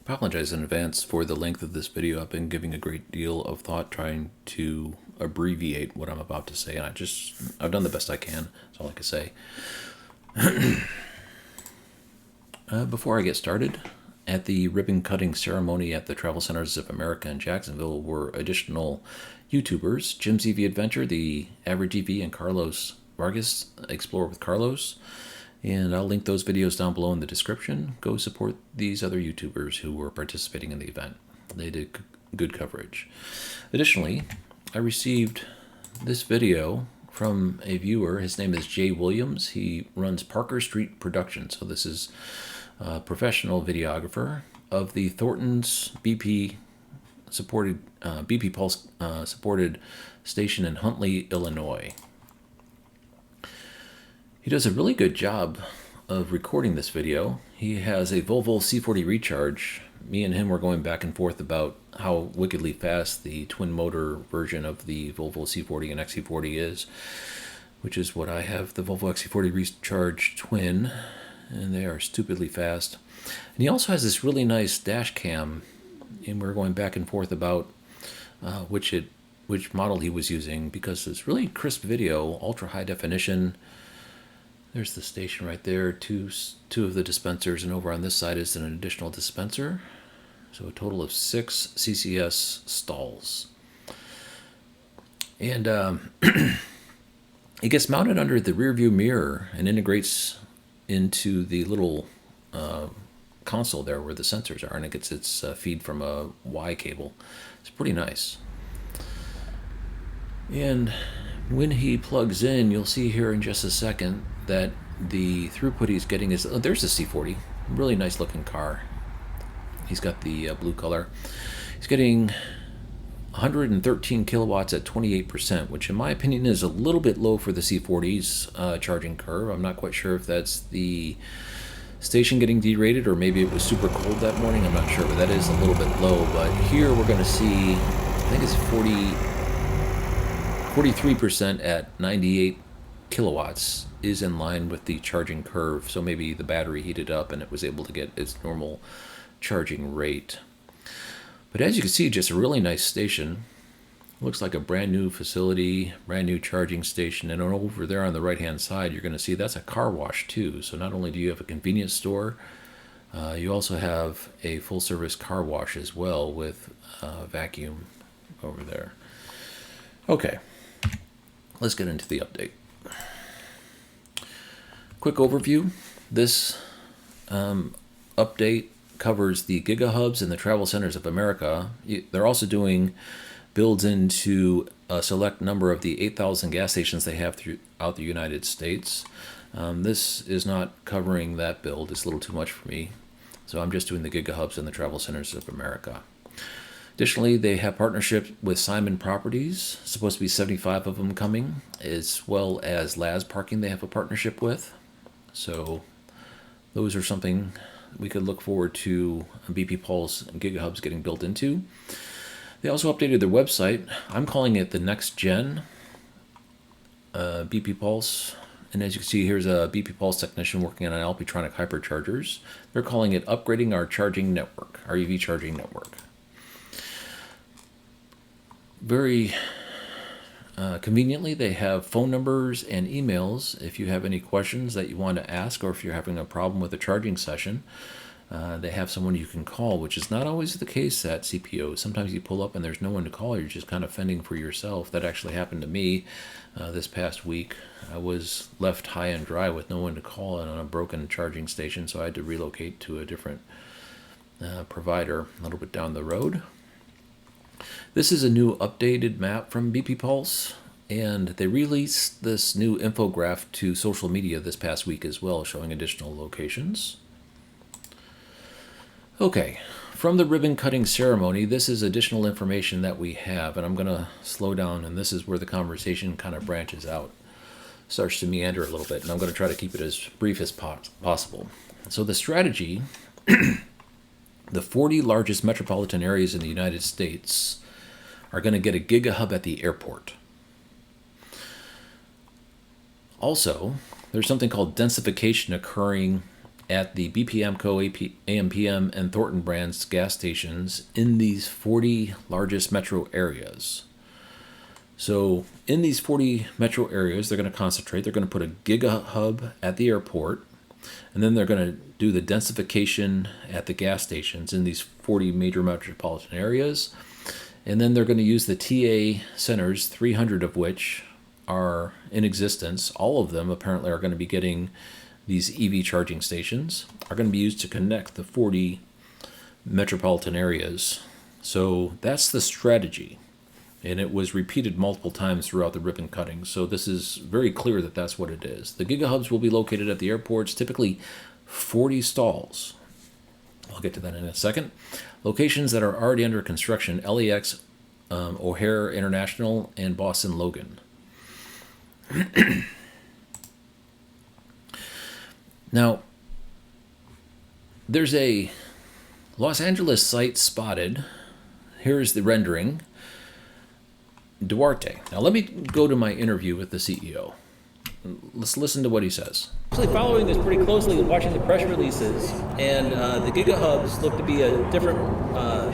apologize in advance for the length of this video. I've been giving a great deal of thought trying to abbreviate what I'm about to say, and I've done the best I can. That's all I can say. Before I get started, at the ribbon cutting ceremony at the Travel Centers of America in Jacksonville were additional YouTubers: Jim's EV Adventure, the Average EV, and Carlos Vargas, Explore with Carlos. And I'll link those videos down below in the description. Go support these other YouTubers who were participating in the event. They did good coverage. Additionally, I received this video from a viewer. His name is Jay Williams. He runs Parker Street Productions. So this is a professional videographer of the Thornton's BP supported BP Pulse supported station in Huntley, Illinois. He does a really good job of recording this video. He has a Volvo C40 Recharge. Me and him were going back and forth about how wickedly fast the twin motor version of the Volvo C40 and XC40 is, which is what I have, the Volvo XC40 Recharge Twin, and they are stupidly fast. And he also has this really nice dash cam, and we're going back and forth about which model he was using, because it's really crisp video, ultra high definition. There's the station right there, two of the dispensers, and over on this side is an additional dispenser. So a total of 6 CCS stalls. And it gets mounted under the rear view mirror and integrates into the little console there where the sensors are, and it gets its feed from a Y cable. It's pretty nice. And when he plugs in, you'll see here in just a second that the throughput he's getting is, there's the C40, really nice looking car. He's got the blue color. He's getting 113 kilowatts at 28%, which in my opinion is a little bit low for the C40's charging curve. I'm not quite sure if that's the station getting derated or maybe it was super cold that morning. I'm not sure, but that is a little bit low. But here we're going to see, I think it's 43% at 98 kilowatts is in line with the charging curve. So maybe the battery heated up and it was able to get its normal charging rate. But as you can see, just a really nice station. Looks like a brand new facility, brand new charging station. And over there on the right hand side, you're going to see that's a car wash too. So not only do you have a convenience store, you also have a full service car wash as well with vacuum over there. Okay, let's get into the update. Quick overview. This update covers the Giga hubs and the Travel Centers of America. They're also doing builds into a select number of the 8,000 gas stations they have throughout the United States. This is not covering that build. It's a little too much for me. So I'm just doing the Giga hubs and the Travel Centers of America. Additionally, they have partnership with Simon Properties, supposed to be 75 of them coming, as well as Laz Parking they have a partnership with. So those are something we could look forward to BP Pulse and Giga Hubs getting built into. They also updated their website. I'm calling it the Next Gen BP Pulse. And as you can see, here's a BP Pulse technician working on an Alpitronic hyperchargers. They're calling it Upgrading Our Charging Network, our EV Charging Network. Very conveniently, they have phone numbers and emails if you have any questions that you want to ask, or if you're having a problem with a charging session. They have someone you can call, which is not always the case at CPOs. Sometimes you pull up and there's no one to call. You're just kind of fending for yourself. That actually happened to me this past week. I was left high and dry with no one to call and on a broken charging station, so I had to relocate to a different provider a little bit down the road. This is a new updated map from BP Pulse, and they released this new infograph to social media this past week as well, showing additional locations. Okay, from the ribbon cutting ceremony, this is additional information that we have, and I'm going to slow down, and this is where the conversation kind of branches out, starts to meander a little bit, and I'm going to try to keep it as brief as possible. So the strategy, the 40 largest metropolitan areas in the United States are going to get a Giga hub at the airport. Also, there's something called densification occurring at the BPMCO, AMPM, and Thornton brands gas stations in these 40 largest metro areas. So in these 40 metro areas, they're going to concentrate. They're going to put a Giga hub at the airport, and then they're going to do the densification at the gas stations in these 40 major metropolitan areas. And then they're going to use the TA centers, 300 of which are in existence. All of them apparently are going to be getting these EV charging stations, are going to be used to connect the 40 metropolitan areas. So that's the strategy. And it was repeated multiple times throughout the ribbon cutting. So this is very clear that that's what it is. The Giga hubs will be located at the airports, typically 40 stalls. I'll get to that in a second. Locations that are already under construction: LAX, O'Hare International, and Boston Logan. Now, there's a Los Angeles site spotted. Here's the rendering. Duarte. Now let me go to my interview with the CEO. Let's listen to what he says. Actually following this pretty closely, watching the press releases, and the Giga hubs look to be a different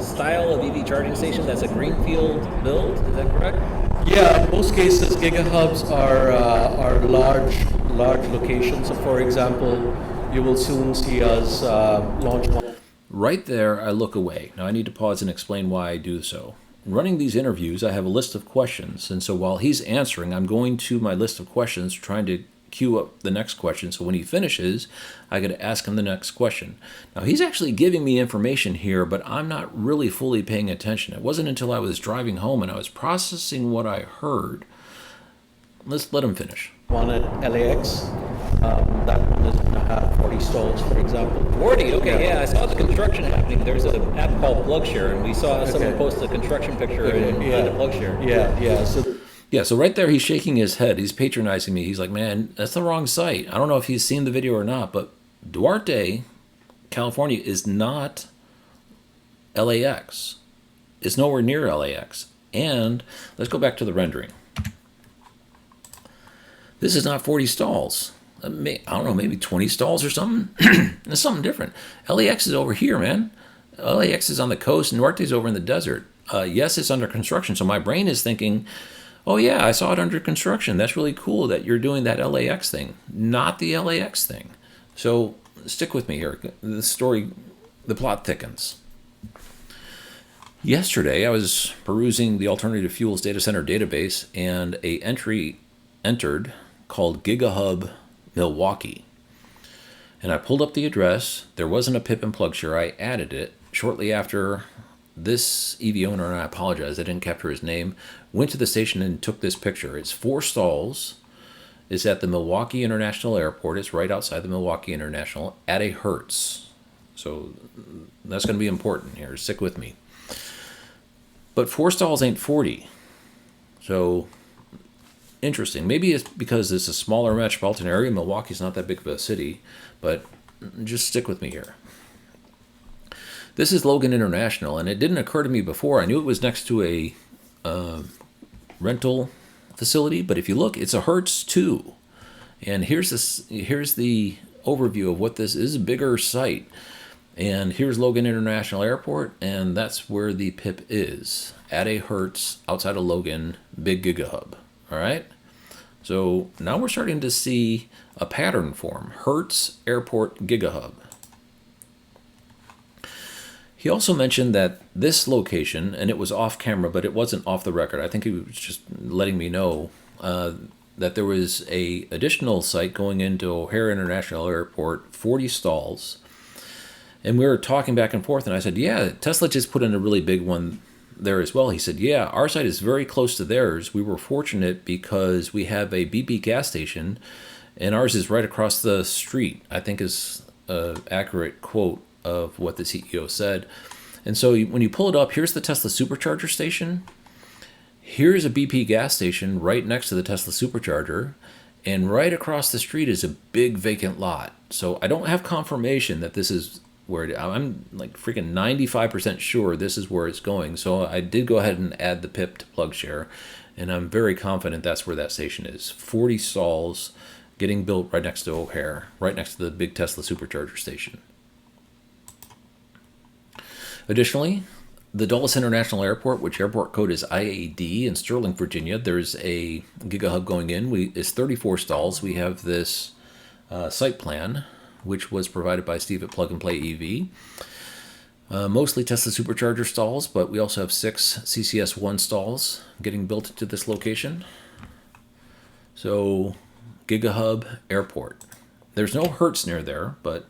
style of EV charging station. That's a greenfield build. Is that correct? Yeah, in most cases, Giga hubs are large locations. So, for example, you will soon see us launch one. Right there, I look away. Now I need to pause and explain why I do so. Running these interviews, I have a list of questions, and so while he's answering, I'm going to my list of questions, trying to queue up the next question, so when he finishes, I got to ask him the next question. Now, he's actually giving me information here, but I'm not really fully paying attention. It wasn't until I was driving home and I was processing what I heard. Let's let him finish. One at LAX. That one is going to have 40 stalls, for example. 40, okay, yeah. I saw the construction happening. There's an app called PlugShare, and we saw someone post a construction picture on the PlugShare. Yeah. So right there, he's shaking his head. He's patronizing me. He's like, man, that's the wrong site. I don't know if he's seen the video or not, but Duarte, California is not LAX. It's nowhere near LAX. And let's go back to the rendering. This is not 40 stalls. I don't know, maybe 20 stalls or something. It's something different. LAX is over here, man. LAX is on the coast, and Duarte's over in the desert. Yes, it's under construction. So my brain is thinking, oh yeah, I saw it under construction. That's really cool that you're doing that LAX thing, not the LAX thing. So stick with me here. The story, the plot thickens. Yesterday, I was perusing the Alternative Fuels Data Center database, and a entry entered called GigaHub Milwaukee. And I pulled up the address. There wasn't a pip in PlugShare. I added it. Shortly after, this EV owner, and I apologize, I didn't capture his name, went to the station and took this picture. It's 4 stalls. It's at the Milwaukee International Airport. It's right outside the Milwaukee International at a Hertz. So that's going to be important here. Stick with me. But 4 stalls ain't 40. So interesting. Maybe it's because it's a smaller metropolitan area. Milwaukee's not that big of a city, but just stick with me here. This is Logan International, and it didn't occur to me before. I knew it was next to a rental facility, but if you look, it's a Hertz too. And here's the overview of what this is. A bigger site. And here's Logan International Airport, and that's where the PIP is, at a Hertz outside of Logan, big Giga hub. All right? So now we're starting to see a pattern form. Hertz Airport Giga hub. He also mentioned that this location, and it was off camera, but it wasn't off the record. I think he was just letting me know that there was a additional site going into O'Hare International Airport, 40 stalls. And we were talking back and forth, and I said, yeah, Tesla just put in a really big one there as well. He said, yeah, our site is very close to theirs. We were fortunate because we have a BP gas station, and ours is right across the street, I think is an accurate quote of what the CEO said. And so when you pull it up, here's the Tesla supercharger station. Here's a BP gas station right next to the Tesla supercharger. And right across the street is a big vacant lot. So I don't have confirmation that this is where I'm like freaking 95% sure this is where it's going. So I did go ahead and add the PIP to PlugShare, and I'm very confident that's where that station is. 40 stalls, getting built right next to O'Hare, right next to the big Tesla supercharger station. Additionally, the Dulles International Airport, which airport code is IAD in Sterling, Virginia, there's a Giga Hub going in. It's 34 stalls. We have this site plan, which was provided by Steve at Plug and Play EV. Mostly Tesla supercharger stalls, but we also have 6 CCS1 stalls getting built into this location. So, Giga Hub Airport. There's no Hertz near there, but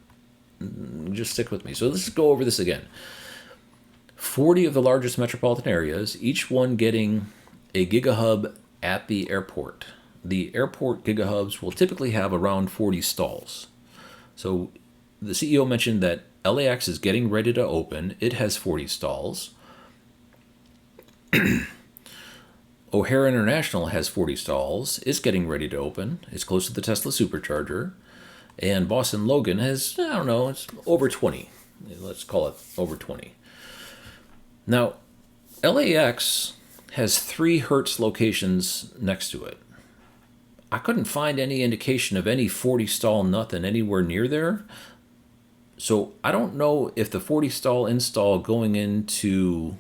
just stick with me. So let's go over this again. 40 of the largest metropolitan areas, each one getting a Giga Hub at the airport. The airport Giga Hubs will typically have around 40 stalls. So the CEO mentioned that LAX is getting ready to open. It has 40 stalls. O'Hare International has 40 stalls. It's getting ready to open. It's close to the Tesla supercharger. And Boston Logan has, I don't know, it's over 20. Let's call it over 20. Now, LAX has 3 Hertz locations next to it. I couldn't find any indication of any 40 stall nothing anywhere near there. So I don't know if the 40 stall install going into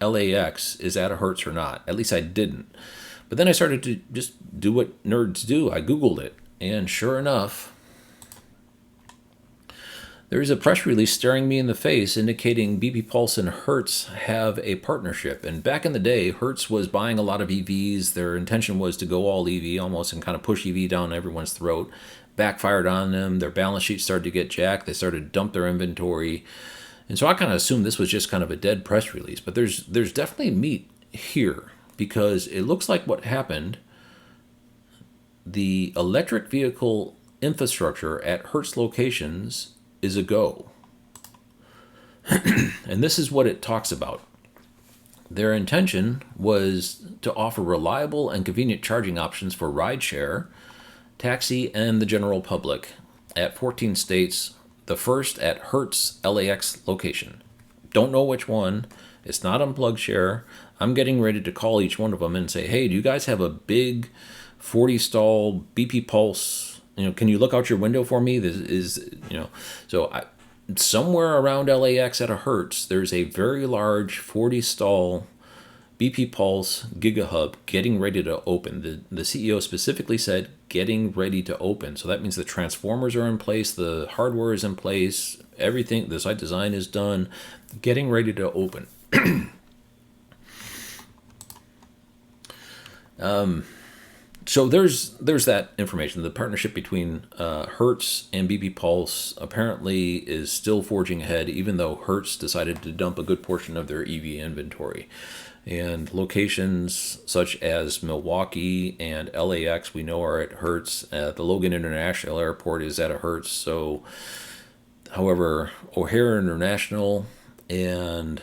LAX is at a Hertz or not. At least I didn't. But then I started to just do what nerds do. I Googled it. And sure enough, there is a press release staring me in the face indicating BP Pulse and Hertz have a partnership. And back in the day, Hertz was buying a lot of EVs. Their intention was to go all EV almost and kind of push EV down everyone's throat. Backfired on them. Their balance sheet started to get jacked. They started to dump their inventory. And so I kind of assumed this was just kind of a dead press release. But there's definitely meat here because it looks like what happened, the electric vehicle infrastructure at Hertz locations is a go. And this is what it talks about. Their intention was to offer reliable and convenient charging options for rideshare, taxi, and the general public at 14 states, the first at Hertz LAX location. Don't know which one. It's not Unplugged Share. I'm getting ready to call each one of them and say, hey, do you guys have a big 40 stall BP Pulse? Can you look out your window for me? This is, somewhere around LAX at a Hertz, there's a very large 40 stall BP Pulse Giga Hub getting ready to open. The CEO specifically said getting ready to open. So that means the transformers are in place, the hardware is in place, everything, the site design is done, getting ready to open. So there's that information. The partnership between Hertz and BP Pulse apparently is still forging ahead, even though Hertz decided to dump a good portion of their EV inventory. And locations such as Milwaukee and LAX we know are at Hertz. The Logan International Airport is at a Hertz. So, however, O'Hare International and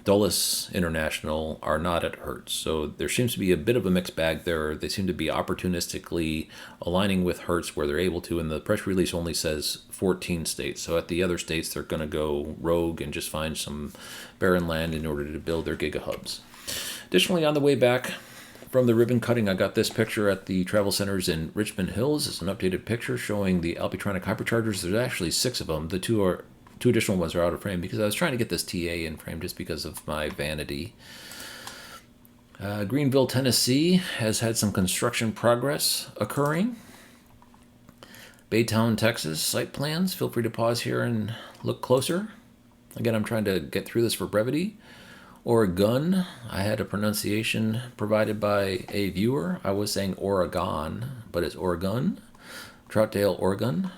Dulles International are not at Hertz. So there seems to be a bit of a mixed bag there. They seem to be opportunistically aligning with Hertz where they're able to, and the press release only says 14 states. So at the other states, they're going to go rogue and just find some barren land in order to build their Giga Hubs. Additionally, on the way back from the ribbon cutting, I got this picture at the travel centers in Richmond Hills. It's an updated picture showing the Alpitronic hyperchargers. There's actually 6 of them. The two additional ones are out of frame because I was trying to get this TA in frame just because of my vanity. Greenville, Tennessee has had some construction progress occurring. Baytown, Texas, site plans. Feel free to pause here and look closer. Again, I'm trying to get through this for brevity. Oregon, I had a pronunciation provided by a viewer. I was saying Oregon, but it's Oregon. Troutdale, Oregon.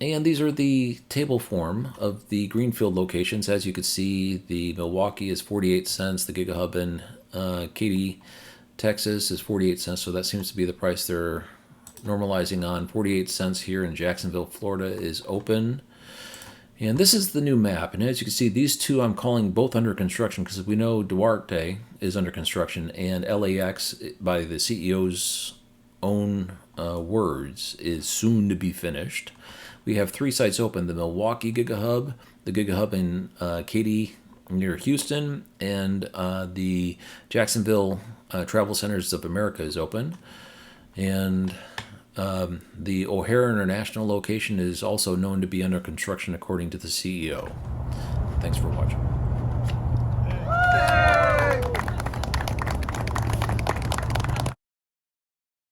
And these are the table form of the greenfield locations. As you can see, the Milwaukee is 48 cents. The Giga Hub in Katy, Texas is 48 cents. So that seems to be the price they're normalizing on. 48 cents here in Jacksonville, Florida is open. And this is the new map. And as you can see, these two I'm calling both under construction because we know Duarte is under construction and LAX, by the CEO's own words, is soon to be finished. We have 3 sites open: the Milwaukee Giga Hub, the Giga Hub in Katy near Houston, and the Jacksonville Travel Centers of America is open. And the O'Hare International location is also known to be under construction, according to the CEO. Thanks for watching.